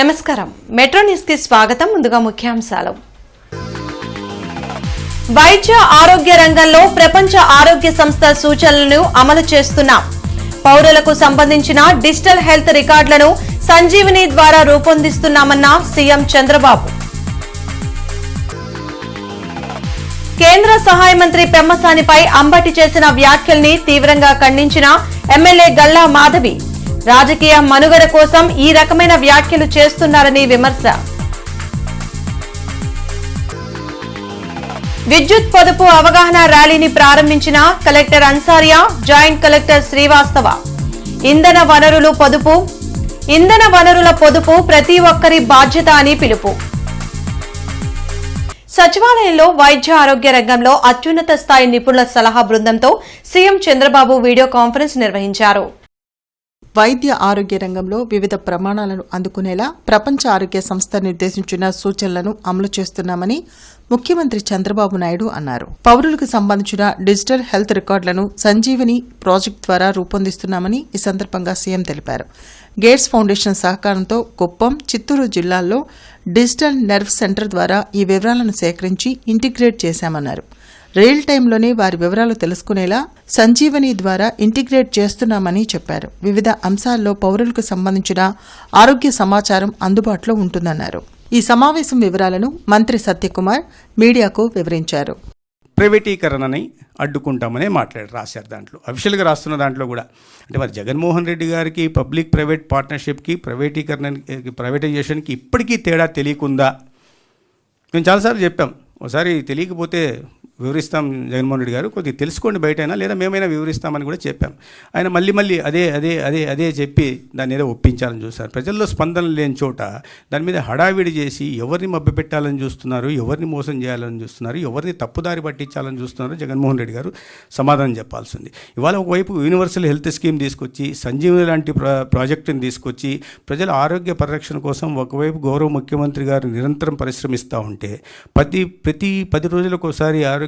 నమస్కారం metro news కి స్వాగతం. ముందుగా ముఖ్యాంశాలు. వైద్య ఆరోగ్య రంగంలో ప్రపంచ ఆరోగ్య సంస్థ సూచనలను అమలు చేస్తున్నాం. పౌరులకు సంబంధించిన డిజిటల్ హెల్త్ రికార్డులను సంజీవని ద్వారా రూపొందిస్తున్నామన్న సీఎం చంద్రబాబు. కేంద్ర సహాయ మంత్రి పెమ్మసానిపై అంబటి చేసిన వ్యాఖ్యల్ని తీవ్రంగా ఖండించిన ఎమ్మెల్యే గల్లా మాధవి. రాజకీయ మనుగడ కోసం ఈ రకమైన వ్యాఖ్యలు చేస్తున్నారని విమర్శ. విద్యుత్ పొదుపు అవగాహన ర్యాలీని ప్రారంభించిన collector Ansaria, joint collector Srivastava. ఇంధన వనరుల పొదుపు ప్రతి ఒక్కరి బాధ్యత అని పిలుపు. సచివాలయంలో వైద్య ఆరోగ్య రంగంలో అత్యున్నత స్థాయి నిపుణుల సలహా బృందంతో సీఎం చంద్రబాబు వీడియో కాన్ఫరెన్స్ నిర్వహించారు. వైద్య ఆరోగ్య రంగంలో వివిధ ప్రమాణాలను అందుకునేలా ప్రపంచ ఆరోగ్య సంస్థ నిర్దేశించిన సూచనలను అమలు చేస్తున్నామని ముఖ్యమంత్రి చంద్రబాబు నాయుడు అన్నారు. పౌరులకు సంబంధించిన డిజిటల్ హెల్త్ రికార్డులను సంజీవని ప్రాజెక్టు ద్వారా రూపొందిస్తున్నామని ఈ సందర్భంగా సీఎం తెలిపారు. గేట్స్ ఫౌండేషన్ సహకారంతో కుప్పం, చిత్తూరు జిల్లాల్లో డిజిటల్ నర్వ్ సెంటర్ ద్వారా ఈ వివరాలను సేకరించి ఇంటిగ్రేట్ చేశామన్నారు. రియల్ టైంలోనే వారి వివరాలు తెలుసుకునేలా సంజీవని ద్వారా ఇంటిగ్రేట్ చేస్తున్నామని చెప్పారు. వివిధ అంశాల్లో పౌరులకు సంబంధించిన ఆరోగ్య సమాచారం అందుబాటులో ఉంటుందన్నారు. ఈ సమావేశం వివరాలను మంత్రి సత్యకుమార్ మీడియాకు వివరించారు. ప్రైవేటీకరణని అడ్డుకుంటామనే రాశారు. దాంట్లో అఫీషియల్గా రాస్తున్న దాంట్లో కూడా అంటే మరి జగన్మోహన్ రెడ్డి గారికి పబ్లిక్ ప్రైవేట్ పార్ట్నర్షిప్కి ప్రైవేటైజేషన్కి ఇప్పటికీ తేడా తెలియకుందా? మేము చాలాసార్లు చెప్పాం. ఒకసారి తెలియకపోతే వివరిస్తాం జగన్మోహన్ రెడ్డి గారు, కొద్దిగా తెలుసుకోండి బయటైనా, లేదా మేమైనా వివరిస్తామని కూడా చెప్పాం. ఆయన మళ్ళీ అదే చెప్పి దాన్ని ఏదో ఒప్పించాలని చూస్తారు. ప్రజల్లో స్పందన లేని చోట దాని మీద హడావిడి చేసి ఎవరిని మభ్యపెట్టాలని చూస్తున్నారు, ఎవరిని మోసం చేయాలని చూస్తున్నారు, ఎవరిని తప్పుదారి పట్టించాలని చూస్తున్నారు జగన్మోహన్ రెడ్డి గారు సమాధానం చెప్పాల్సింది. ఇవాళ ఒకవైపు యూనివర్సల్ హెల్త్ స్కీమ్ తీసుకొచ్చి, సంజీవని లాంటి ప్రాజెక్టుని తీసుకొచ్చి ప్రజల ఆరోగ్య పరిరక్షణ కోసం ఒకవైపు గౌరవ ముఖ్యమంత్రి గారు నిరంతరం పరిశ్రమిస్తూ ఉంటే ప్రతి 10 రోజులకు ఒకసారి ఆరోగ్య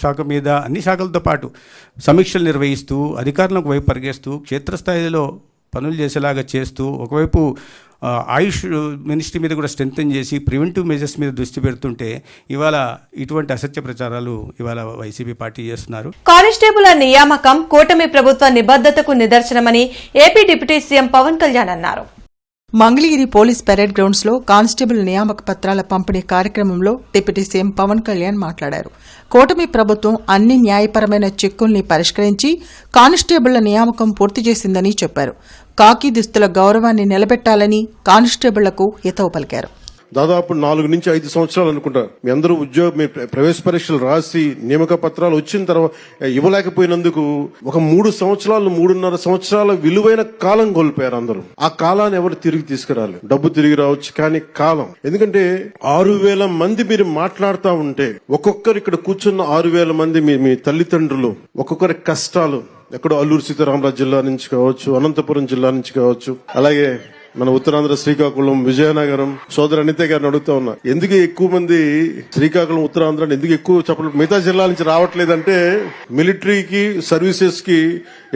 శాఖ మీద అన్ని శాఖలతో పాటు సమీక్షలు నిర్వహిస్తూ అధికారులకు వైపు పరిగెస్తూ క్షేత్రస్థాయిలో పనులు చేసేలాగా చేస్తూ ఒకవైపు ఆయుష్ మినిస్ట్రీ మీద కూడా స్ట్రెంథెన్ చేసి ప్రివెంటివ్ మెజర్స్ మీద దృష్టి పెడుతుంటే ఇవాళ ఇటువంటి అసత్య ప్రచారాలు ఇవాళ వైసీపీ పార్టీ చేస్తున్నారు. కానిస్టేబుల్ నియామకం కూటమి ప్రభుత్వ నిబద్ధతకు నిదర్శనమని AP deputy CM Pavan Kalyan అన్నారు. మంగళగిరి పోలీస్ పెరేడ్ గ్రౌండ్స్ లో కానిస్టేబుల్ నియామక పత్రాల పంపిణీ కార్యక్రమంలో డిప్యూటీ సీఎం పవన్ కళ్యాణ్ మాట్లాడారు. కూటమి ప్రభుత్వం అన్ని న్యాయపరమైన చిక్కుల్ని పరిష్కరించి కానిస్టేబుళ్ల నియామకం పూర్తి చేసిందని చెప్పారు. కాకి దుస్తుల గౌరవాన్ని నిలబెట్టాలని కానిస్టేబుళ్లకు హితవు పలికారు. దాదాపు 4 నుంచి 5 సంవత్సరాలు అనుకుంటా మీ అందరూ మీ ప్రవేశ పరీక్షలు రాసి నియామక పత్రాలు వచ్చిన తర్వాత ఇవ్వలేకపోయినందుకు ఒక 3.5 సంవత్సరాల విలువైన కాలం కోల్పోయారు అందరూ. ఆ కాలాన్ని ఎవరు తిరిగి తీసుకురాలి. డబ్బు తిరిగి రావచ్చు కానీ కాలం, ఎందుకంటే 6,000 మంది మీరు మాట్లాడుతూ ఉంటే ఒక్కొక్కరు ఇక్కడ కూర్చున్న 6,000 మంది మీ తల్లిదండ్రులు ఒక్కొక్కరి కష్టాలు ఎక్కడో అల్లూరు సీతారామరాజు జిల్లా నుంచి కావచ్చు, అనంతపురం జిల్లా నుంచి కావచ్చు, అలాగే మన ఉత్తరాంధ్ర శ్రీకాకుళం, విజయనగరం సోదరు అనిత గారిని అడుగుతా ఉన్నా, ఎందుకు ఎక్కువ మంది శ్రీకాకుళం ఉత్తరాంధ్ర ఎందుకు ఎక్కువ చెప్పలేదు మిగతా జిల్లాల నుంచి రావట్లేదంటే మిలిటరీకి సర్వీసెస్ కి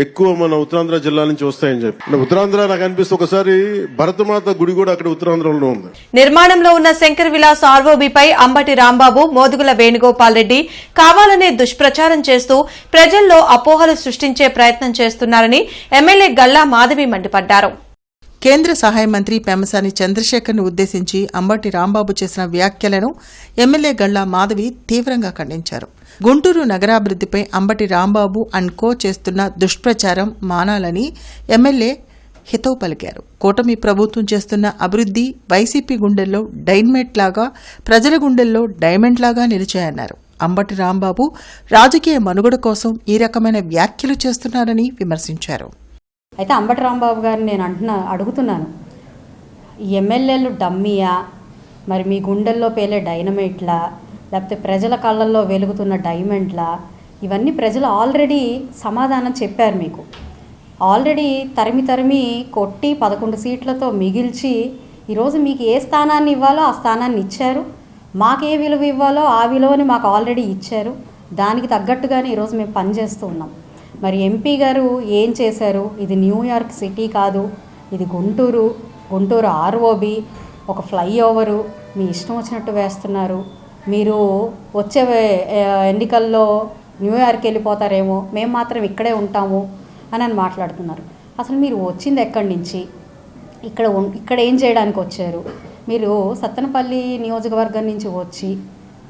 ఎక్కువ మన ఉత్తరాంధ్ర జిల్లా నుంచి వస్తాయని చెప్పి. ఉత్తరాంధ్ర నాకు అనిపిస్తే ఒకసారి భరతమాత గుడి కూడా అక్కడ ఉత్తరాంధ్రలో ఉంది. నిర్మాణంలో ఉన్న శంకర్ విలాస్ ఆర్వోబీపై అంబటి రాంబాబు, మోదుగుల వేణుగోపాల్ రెడ్డి కావాలనే దుష్ప్రచారం చేస్తూ ప్రజల్లో అపోహలు సృష్టించే ప్రయత్నం చేస్తున్నారని ఎమ్మెల్యే గల్లా మాధవి మండిపడ్డారు. కేంద్ర సహాయ మంత్రి పెమ్మసాని చంద్రశేఖర్ను ఉద్దేశించి అంబటి రాంబాబు చేసిన వ్యాఖ్యలను ఎమ్మెల్యే గల్లా మాధవి తీవ్రంగా ఖండించారు. గుంటూరు నగరాభివృద్ధిపై అంబటి రాంబాబు అండ్ కో చేస్తున్న దుష్ప్రచారం మానాలని ఎమ్మెల్యే హితవు పలికారు. కూటమి ప్రభుత్వం చేస్తున్న అభివృద్ధి వైసీపీ గుండెల్లో డైనమైట్ లాగా, ప్రజల గుండెల్లో డైమండ్ లాగా నిలిచాయన్నారు. అంబటి రాంబాబు రాజకీయ మనుగడ కోసం ఈ రకమైన వ్యాఖ్యలు చేస్తున్నారని విమర్శించారు. అయితే అంబటి రాంబాబు గారిని నేను అడుగుతున్నాను, ఎమ్మెల్యేలు డమ్మీయా, మరి మీ గుండెల్లో పేలే డైనమైట్లా, లేకపోతే ప్రజల కళ్ళల్లో వెలుగుతున్న డైమండ్లా? ఇవన్నీ ప్రజలు ఆల్రెడీ సమాధానం చెప్పారు మీకు. ఆల్రెడీ తరిమి కొట్టి 11 సీట్లతో మిగిల్చి ఈరోజు మీకు ఏ స్థానాన్ని ఇవ్వాలో ఆ స్థానాన్ని ఇచ్చారు. మాకు ఏ విలువ ఇవ్వాలో ఆ విలువని మాకు ఆల్రెడీ ఇచ్చారు. దానికి తగ్గట్టుగానే ఈరోజు మేము పనిచేస్తూ ఉన్నాం. మరి ఎంపీ గారు ఏం చేశారు? ఇది న్యూయార్క్ సిటీ కాదు, ఇది గుంటూరు. గుంటూరు ఆర్ఓబి ఒక ఫ్లైఓవరు మీ ఇష్టం వచ్చినట్టు వేస్తున్నారు. మీరు వచ్చే ఎన్నికల్లో న్యూయార్క్ వెళ్ళిపోతారేమో, మేము మాత్రం ఇక్కడే ఉంటాము అని మాట్లాడుతున్నారు. అసలు మీరు వచ్చింది ఎక్కడి నుంచి, ఇక్కడ ఏం చేయడానికి వచ్చారు? మీరు సత్తెనపల్లి నియోజకవర్గం నుంచి వచ్చి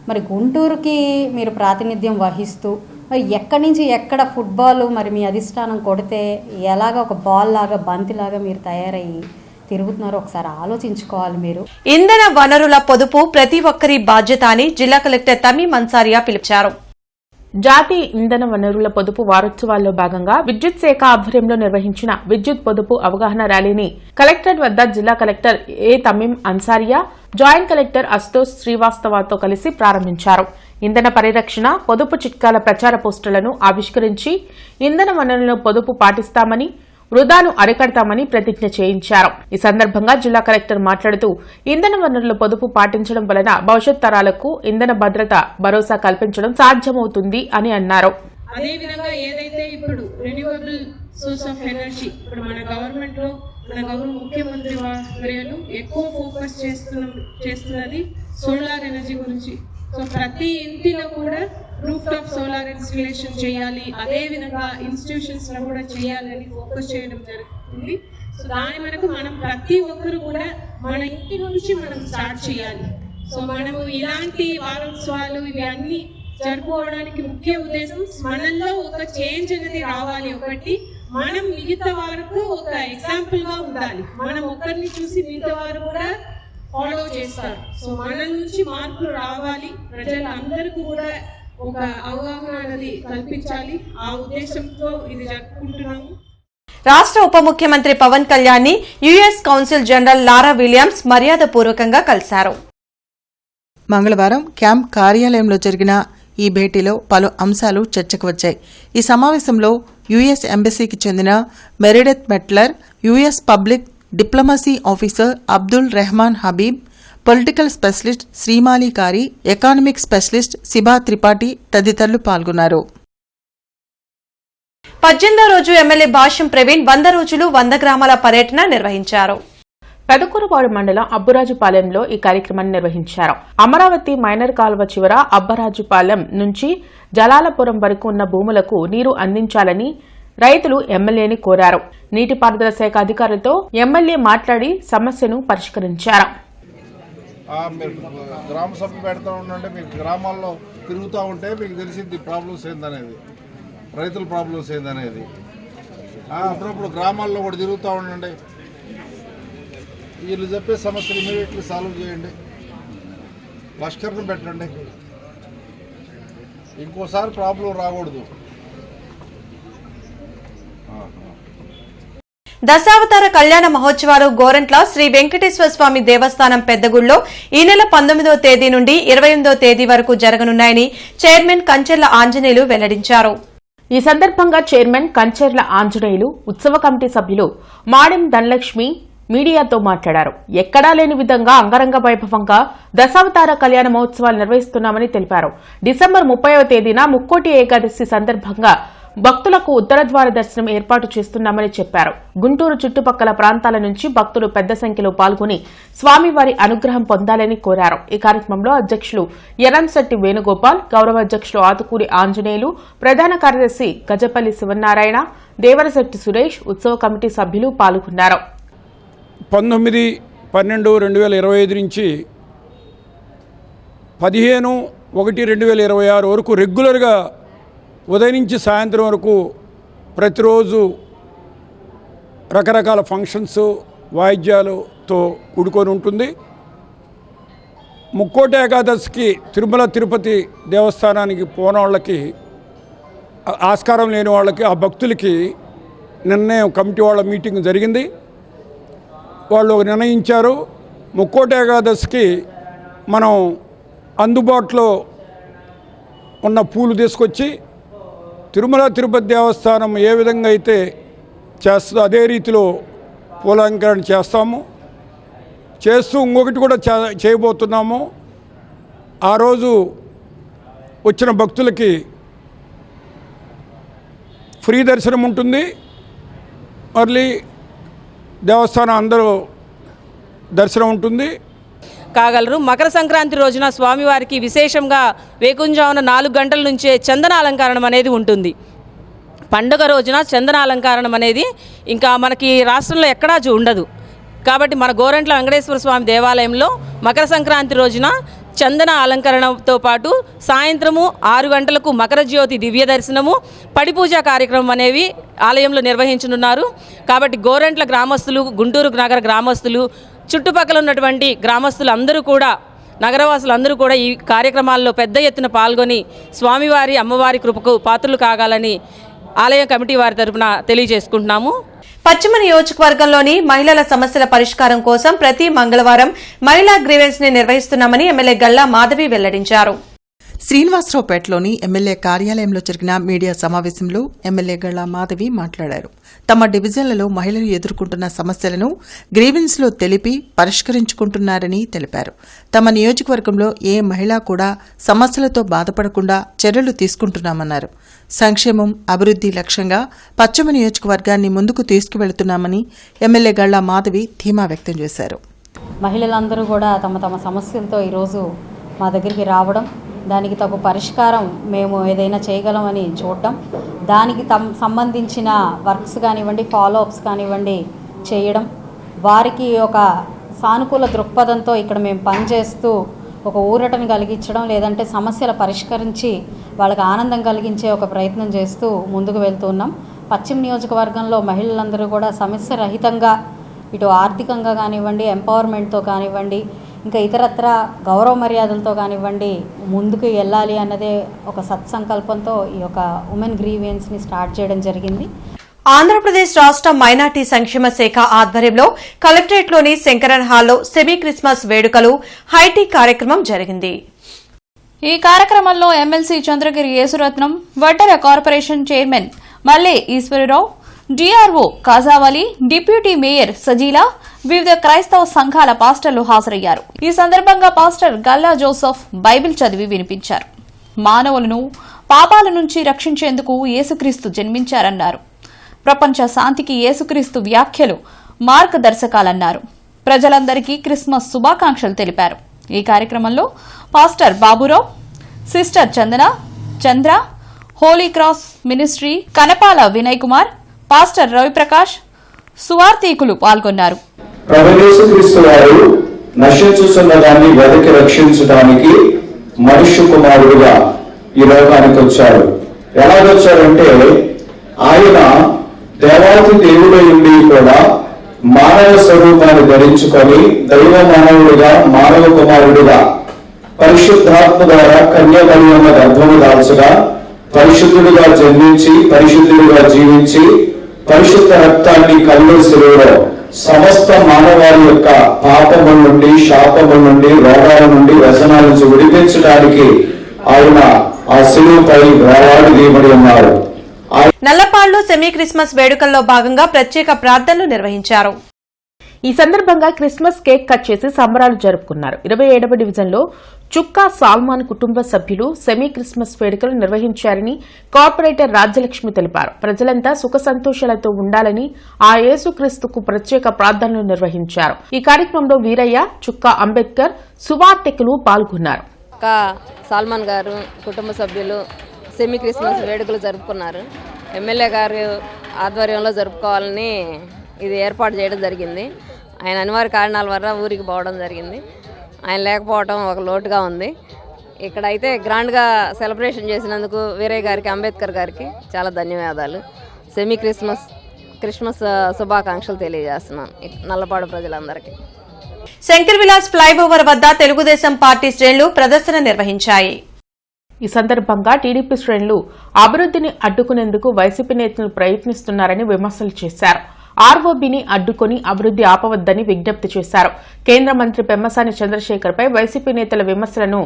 మరి గుంటూరుకి మీరు ప్రాతినిధ్యం వహిస్తూ మరి ఎక్కడి నుంచి ఎక్కడ ఫుట్బాల్ మరి మీ అధిష్టానం కొడితే ఎలాగ ఒక బాల్ లాగా బంతిలాగా మీరు తయారయ్యి తిరుగుతున్నారో ఒకసారి ఆలోచించుకోవాలి మీరు. ఇంధన వనరుల పొదుపు ప్రతి ఒక్కరి బాధ్యత అని జిల్లా కలెక్టర్ తమీం అన్సారియా పిలిచారు. జాతీయ ఇంధన వనరుల పొదుపు వారోత్సవాల్లో భాగంగా విద్యుత్ శాఖ ఆధ్వర్యంలో నిర్వహించిన విద్యుత్ పొదుపు అవగాహన ర్యాలీని కలెక్టరేట్ వద్ద జిల్లా కలెక్టర్ ఏ తమీం అన్సారియా, జాయింట్ కలెక్టర్ అశుతోష్ శ్రీవాస్తవతో కలిసి ప్రారంభించారు. ఇంధన పరిరక్షణ, పొదుపు చిట్కాల ప్రచార పోస్టర్లను ఆవిష్కరించి ఇంధన వనరులను పొదుపు పాటిస్తామని, వృధాను అరికడతామని ప్రతిజ్ఞ చేయించారు. ఈ సందర్భంగా జిల్లా కలెక్టర్ మాట్లాడుతూ ఇంధన వనరుల పొదుపు పాటించడం వలన భవిష్యత్ తరాలకు ఇంధన భద్రత భరోసా కల్పించడం సాధ్యమవుతుంది అని అన్నారు. అదేవిధంగా ఏదైతే ఇప్పుడు రెన్యూవబుల్ సోర్స్ ఆఫ్ ఎనర్జీ ఇప్పుడు మన గవర్నమెంట్ లో మన గౌరవ ముఖ్యమంత్రి వర్యులు ఎక్కువ ఫోకస్ చేస్తున్నది సోలార్ ఎనర్జీ గురించి. సో ప్రతి ఇంటిలో కూడా రూఫ్ టాప్ సోలార్ ఇన్స్టలేషన్ చేయాలి, అదే విధంగా ఇన్స్టిట్యూషన్స్ లో కూడా చేయాలని ఫోకస్ చేయడం జరుగుతుంది. సో దాని మనకు మనం ప్రతి ఒక్కరు కూడా మన ఇంటి నుంచి మనం స్టార్ట్ చేయాలి. సో మనము ఇలాంటి వారోత్సవాలు ఇవి అన్ని జరుపుకోవడానికి ముఖ్య ఉద్దేశం మనల్లో ఒక చేంజ్ అనేది రావాలి. ఒకటి మనం మిగతా వారికి ఒక ఎగ్జాంపుల్ గా ఉండాలి. మనం ఒకరిని చూసి మిగతా వారు కూడా ఫాలో చేస్తారు. సో మన నుంచి మార్పులు రావాలి, ప్రజలందరికీ కూడా ఒక అవగాహన అనేది కల్పించాలి. ఆ ఉద్దేశంతో ఇది జరుపుకుంటున్నాము. రాష్ట్ర ఉప ముఖ్యమంత్రి పవన్ కళ్యాణ్ ని US council general Laura Williams మర్యాదపూర్వకంగా కలిశారు. మంగళవారం క్యాంప్ కార్యాలయంలో జరిగిన ఈ భేటీలో పలు అంశాలు చర్చకు వచ్చాయి. ఈ సమావేశంలో యుఎస్ ఎంబసీకి చెందిన Meredith Mettler, US public diplomacy officer Abdul Rehman Habib, political specialist Shrimali Kari, economic specialist Siba Tripathi తదితరులు పాల్గొన్నారు. 18వ రోజు ఎమ్మెల్యే భాష్యం ప్రవీణ్ 100 రోజులు 100 గ్రామాల పర్యటన నిర్వహించారు. పెదకూరుపాడు మండలం అబ్బురాజుపాలెంలో ఈ కార్యక్రమాన్ని నిర్వహించారు. అమరావతి మైనర్ కాల్వ చివర అబ్బరాజుపాలెం నుంచి జలాలపురం వరకు ఉన్న భూములకు నీరు అందించాలని రైతులు ఎమ్మెల్యేని కోరారు. నీటిపారుదల శాఖ అధికారులతో ఎమ్మెల్యే మాట్లాడి సమస్యను పరిష్కరించారు. గ్రామ సభ పెడతా ఉండండి, మీకు గ్రామాల్లో తిరుగుతూ ఉంటే మీకు తెలిసింది ప్రాబ్లమ్స్ ఏందనేది, రైతుల ప్రాబ్లమ్స్ ఏందనేది. అప్పుడప్పుడు గ్రామాల్లో కూడా తిరుగుతూ ఉండండి, వీళ్ళు చెప్పే సమస్యలు ఇమీడియట్లీ సాల్వ్ చేయండి, లష్కర్ను పెట్టండి, ఇంకోసారి ప్రాబ్లం రాకూడదు. దశావతార కళ్యాణ మహోత్సవాలు గోరంట్ల శ్రీ వెంకటేశ్వర స్వామి దేవస్థానం పెద్దగుడిలో ఈ నెల 19వ తేదీ నుండి 28వ తేదీ వరకు జరగనున్నాయని చైర్మన్ కంచెర్ల ఆంజనేయులు వెల్లడించారు. ఈ సందర్భంగా చైర్మన్ కంచెర్ల ఆంజనేయులు, ఉత్సవ కమిటీ సభ్యులు మాడెం ధనలక్ష్మి మీడియాతో మాట్లాడారు. ఎక్కడా లేని విధంగా అంగరంగ వైభవంగా దశావతార కళ్యాణ మహోత్సవాలు నిర్వహిస్తున్నామని తెలిపారు. డిసెంబర్ 30వ తేదీన ముక్కోటి ఏకాదశి సందర్భంగా భక్తులకు ఉత్తరద్వార దర్శనం ఏర్పాటు చేస్తున్నామని చెప్పారు. గుంటూరు చుట్టుపక్కల ప్రాంతాల నుంచి భక్తులు పెద్ద సంఖ్యలో పాల్గొని స్వామివారి అనుగ్రహం పొందాలని కోరారు. ఈ కార్యక్రమంలో అధ్యక్షులు ఎరంశెట్టి వేణుగోపాల్, గౌరవ అధ్యక్షులు ఆతుకూరి ఆంజనేయులు, ప్రధాన కార్యదర్శి గజపల్లి శివనారాయణ, దేవరశెట్టి సురేష్, ఉత్సవ కమిటీ సభ్యులు పాల్గొన్నారు. 19/12/2025 నుంచి 15/1/2026 వరకు రెగ్యులర్గా ఉదయం నుంచి సాయంత్రం వరకు ప్రతిరోజు రకరకాల ఫంక్షన్స్, వాయిద్యాలతో కూడుకొని ఉంటుంది. ముక్కోటి ఏకాదశికి తిరుమల తిరుపతి దేవస్థానానికి పోనోళ్ళకి, ఆస్కారం లేని వాళ్ళకి, ఆ భక్తులకి నిర్ణయం కమిటీ వాళ్ళ మీటింగ్ జరిగింది. వాళ్ళు నిర్ణయించారు, ముక్కోటి ఏకాదశికి మనం అందుబాటులో ఉన్న పూలు తీసుకొచ్చి తిరుమల తిరుపతి దేవస్థానం ఏ విధంగా అయితే చేస్తుందో అదే రీతిలో పూలంకరణ చేస్తూ ఇంకొకటి కూడా చేయబోతున్నాము. ఆ రోజు వచ్చిన భక్తులకి ఫ్రీ దర్శనం ఉంటుంది. మళ్ళీ దేవస్థానం అందరూ దర్శనం ఉంటుంది. కాగలరు. మకర సంక్రాంతి రోజున స్వామివారికి విశేషంగా వేకుంజామున 4 గంటల నుంచే చందన అలంకరణం అనేది ఉంటుంది. పండుగ రోజున చందన అలంకరణం అనేది ఇంకా మనకి రాష్ట్రంలో ఎక్కడా ఉండదు. కాబట్టి మన గోరంట్ల వెంకటేశ్వర స్వామి దేవాలయంలో మకర సంక్రాంతి రోజున చందన అలంకరణతో పాటు సాయంత్రము 6 గంటలకు మకర జ్యోతి దివ్య దర్శనము, పడిపూజ కార్యక్రమం అనేవి ఆలయంలో నిర్వహించనున్నారు. కాబట్టి గోరంట్ల గ్రామస్తులు, గుంటూరు నగర గ్రామస్తులు, చుట్టుపక్కల ఉన్నటువంటి గ్రామస్తులు అందరూ కూడా, నగరవాసులు అందరూ కూడా ఈ కార్యక్రమాల్లో పెద్ద ఎత్తున పాల్గొని స్వామివారి అమ్మవారి కృపకు పాత్రలు కాగాలని ఆలయ కమిటీ వారి తరపున తెలియజేసుకుంటున్నాము. పశ్చిమ నియోజకవర్గంలోని మహిళల సమస్యల పరిష్కారం కోసం ప్రతి మంగళవారం మహిళా గ్రీవెన్స్ ని నిర్వహిస్తున్నామని ఎమ్మెల్యే గల్లా మాధవి వెల్లడించారు. శ్రీనివాసరావుపేటలోని ఎమ్మెల్యే కార్యాలయంలో జరిగిన మీడియా సమావేశంలో ఎమ్మెల్యే గల్లా మాధవి మాట్లాడారు. తమ డివిజన్లలో మహిళలు ఎదుర్కొంటున్న సమస్యలను గ్రీవెన్స్లో తెలిపి పరిష్కరించుకుంటున్నారని తెలిపారు. తమ నియోజకవర్గంలో ఏ మహిళ కూడా సమస్యలతో బాధపడకుండా చర్యలు తీసుకుంటున్నామన్నారు. సంక్షేమం, అభివృద్ది లక్ష్యంగా పశ్చిమ నియోజకవర్గాన్ని ముందుకు తీసుకువెళుతున్నామని ఎమ్మెల్యే గల్లా మాధవి ధీమా వ్యక్తం చేశారు. మహిళలందరూ కూడా తమ తమ సమస్యలతో ఈరోజు మా దగ్గరికి రావడం, దానికి తగు పరిష్కారం మేము ఏదైనా చేయగలమని చూడడం, దానికి సంబంధించిన వర్క్స్ కానివ్వండి, ఫాలోఅప్స్ కానివ్వండి చేయడం, వారికి ఒక సానుకూల దృక్పథంతో ఇక్కడ మేము పనిచేస్తూ ఒక ఊరటను కలిగించడం, లేదంటే సమస్యలు పరిష్కరించి వాళ్ళకి ఆనందం కలిగించే ఒక ప్రయత్నం చేస్తూ ముందుకు వెళ్తున్నాం. పశ్చిమ నియోజకవర్గంలో మహిళలందరూ కూడా సమస్య రహితంగా ఇటు ఆర్థికంగా కానివ్వండి, ఎంపవర్మెంట్తో కానివ్వండి, ఇంకా ఇతరత్ర గౌరవ మర్యాదలతో కానివ్వండి ముందుకు వెళ్ళాలి అన్నదే ఒక సత్సంకల్పంతో ఈ యొక్క ఉమెన్ గ్రీవెన్స్ని స్టార్ట్ చేయడం జరిగింది. ఆంధ్రప్రదేశ్ రాష్ట్ర మైనార్టీ సంక్షేమ శాఖ ఆధ్వర్యంలో కలెక్టరేట్లోని శంకరన్ హాల్లో సెమీ క్రిస్మస్ వేడుకలు హైటీ కార్యక్రమం జరిగింది. ఈ కార్యక్రమంలో MLC Chandragiri Yesuratnam, Vaddera corporation chairman Malle Eswararao, DRO Kajavali, deputy mayor Sajila, వివిధ క్రైస్తవ సంఘాల పాస్టర్లు హాజరయ్యారు. ఈ సందర్భంగా పాస్టర్ గల్లా జోసెఫ్ బైబిల్ చదివి వినిపించారు. మానవులను పాపాల నుంచి రక్షించేందుకు యేసుక్రీస్తు జన్మించారన్నారు. ప్రపంచ శాంతికి యేసుక్రీస్తు వ్యాఖ్యలు మార్గదర్శకాలన్నారు. ప్రజలందరికీ క్రిస్మస్ శుభాకాంక్షలు తెలిపారు. ఈ కార్యక్రమంలో pastor Baburao, sister Chandra, holy cross ministry Kanapala Vinay Kumar, pastor Raviprakash, సువార్థికులు పాల్గొన్నారు. ప్రభుయేసుక్రీస్తు వారు నశించుతున్న దాన్ని వెదకి రక్షించడానికి మనుష్య కుమారుడుగా ఈ లోకానికి వచ్చారు. ఎలాగొచ్చారంటే ఆయన దేవాతి దేవుడై ఉండి కూడా మానవ స్వరూపాన్ని ధరించుకొని దైవ మానవుడిగా, మానవ కుమారుడిగా పరిశుద్ధాత్మ ద్వారా కన్యామరియమ్మ గర్భము దాల్చగా పరిశుద్ధుడిగా జన్మించి పరిశుద్ధుడిగా జీవించి పరిశుద్ధ రక్తాన్ని కల్వరి శిలువలో సమస్త మానవాళి యొక్క పాపముల నుండి, శాపముల నుండి, రోగాల నుండి, వ్యసనాల నుంచి విడిపించడానికి ఆయన ఆ శిలువపై వేలాడదీయబడి ఉన్నారు. నల్లపాడులో సెమీ క్రిస్మస్ వేడుకల్లో భాగంగా ప్రత్యేక ప్రార్థనలు నిర్వహించారు. ఈ సందర్భంగా క్రిస్మస్ కేక్ కట్ చేసి సంబరాలు జరుపుకున్నారు. 27వ డివిజన్లో చుక్కా సాల్మాన్ కుటుంబ సభ్యులు సెమీ క్రిస్మస్ వేడుకలు నిర్వహించారని కార్పొరేటర్ రాజ్యలక్ష్మి తెలిపారు. ప్రజలంతా సుఖ సంతోషాలతో ఉండాలని ఆ యేసుక్రీస్తుకు ప్రత్యేక ప్రార్థనలు నిర్వహించారు. ఈ కార్యక్రమంలో వీరయ్య, చుక్కా అంబేద్కర్, సువార్తికులు పాల్గొన్నారు. సాల్మాన్ గారు కుటుంబ సభ్యులు సెమీ క్రిస్మస్ వేడుకలు జరుపుకున్నారు. ఎమ్మెల్యే గారు ఆధ్వర్యంలో జరుపుకోవాలని ఇది ఏర్పాటు చేయడం జరిగింది. ఆయన అనివార్య కారణాల వల్ల ఊరికి పోవడం జరిగింది. ఆయన లేకపోవడం ఒక లోటుగా ఉంది. ఇక్కడైతే గ్రాండ్గా సెలబ్రేషన్ చేసినందుకు వీరయ్య గారికి, అంబేద్కర్ గారికి చాలా ధన్యవాదాలు. సెమీ క్రిస్మస్ శుభాకాంక్షలు తెలియజేస్తున్నాను నల్లపాడు ప్రజలందరికీ. శంకర్ విలాస్ ఫ్లైఓవర్ వద్ద తెలుగుదేశం పార్టీ శ్రేణులు ప్రదర్శన నిర్వహించాయి. ఈ సందర్భంగా టీడీపీ శ్రేణులు అభివృద్ధిని అడ్డుకునేందుకు వైసీపీ నేతలు ప్రయత్నిస్తున్నారని విమర్శలు చేశారు. ఆర్ఓబీని అడ్డుకుని అభివృద్ది ఆపవద్దని విజ్ఞప్తి చేశారు. కేంద్ర మంత్రి పెమ్మసాని చంద్రశేఖర్పై వైసీపీ నేతల విమర్శలను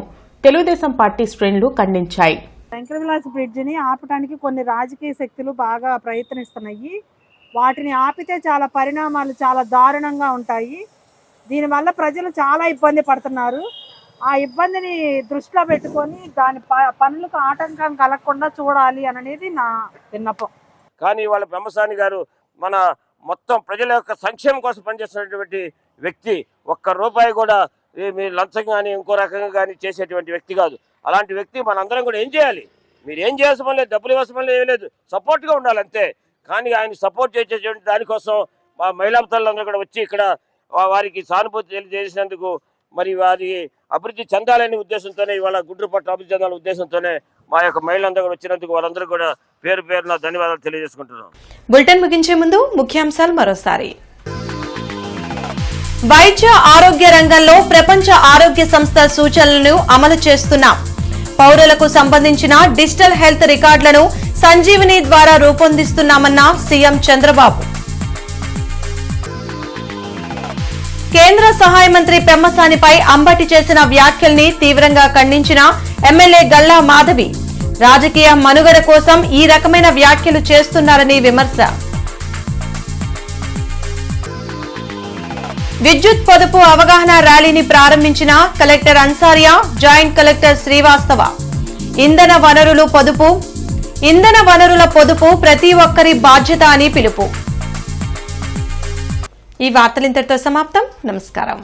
తెలుగుదేశం పార్టీ శ్రేణులు ఖండించాయి. శంకర్ విలాస్ బ్రిడ్జిని ఆపడానికి కొన్ని రాజకీయ శక్తులు బాగా ప్రయత్నిస్తున్నాయి. వాటిని ఆపితే చాలా పరిణామాలు చాలా దారుణంగా ఉంటాయి. దీనివల్ల ప్రజలు చాలా ఇబ్బంది పడుతున్నారు. ఆ ఇబ్బందిని దృష్టిలో పెట్టుకొని దాని పనులకు ఆటంకం కలగకుండా చూడాలి అనేది నా విన్నపం. కానీ వాళ్ళ పెమ్మసాని గారు మన మొత్తం ప్రజల యొక్క సంక్షేమం కోసం పనిచేస్తున్నటువంటి వ్యక్తి, ఒక్క రూపాయి కూడా మీరు లంచం కానీ ఇంకో రకంగా కానీ చేసేటువంటి వ్యక్తి కాదు. అలాంటి వ్యక్తి మనందరం కూడా ఏం చేయాలి? మీరు ఏం చేయాల్సిన పని లేదు, డబ్బులు ఇవ్వాల్సిన పని లేదు, సపోర్ట్గా ఉండాలి అంతే. కానీ ఆయన సపోర్ట్ చేసేటువంటి దానికోసం మా మహిళా తల్లులందరూ కూడా వచ్చి ఇక్కడ వారికి సానుభూతి తెలియజేసినందుకు, మరి వారి అభివృద్ధి చెందాలనే ఉద్దేశంతోనే, ఇవాళ గుంటూరు పట్ల అభివృద్ధి చెందాలనే ఉద్దేశంతోనే మా యొక్క మహిళలందరూ కూడా వచ్చినందుకు వారందరూ కూడా పేరు పేరున ధన్యవాదాలు తెలియజేసుకుంటున్నాం. బులెటిన్ ముగించే ముందు ముఖ్యాంశాలు మరోసారి. వైద్య ఆరోగ్య రంగంలో ప్రపంచ ఆరోగ్య సంస్థ సూచనలను అమలు చేస్తున్నాం. పౌరులకు సంబంధించిన డిజిటల్ హెల్త్ రికార్డులను సంజీవని ద్వారా రూపొందిస్తున్నామన్న సీఎం చంద్రబాబు. కేంద్ర సహాయ మంత్రి పెమ్మసానిపై అంబటి చేసిన వ్యాఖ్యల్ని తీవ్రంగా ఖండించిన ఎమ్మెల్యే గల్లా మాధవి. రాజకీయ మనుగడ కోసం ఈ రకమైన వ్యాఖ్యలు చేస్తున్నారని విమర్శ. విద్యుత్ పొదుపు అవగాహన ర్యాలీని ప్రారంభించిన collector Ansaria, joint collector Srivastava. ఇంధన వనరుల పొదుపు ప్రతి ఒక్కరి బాధ్యత అని పిలుపు. ఈ వార్తలు ఇంతటితో సమాప్తం. నమస్కారం.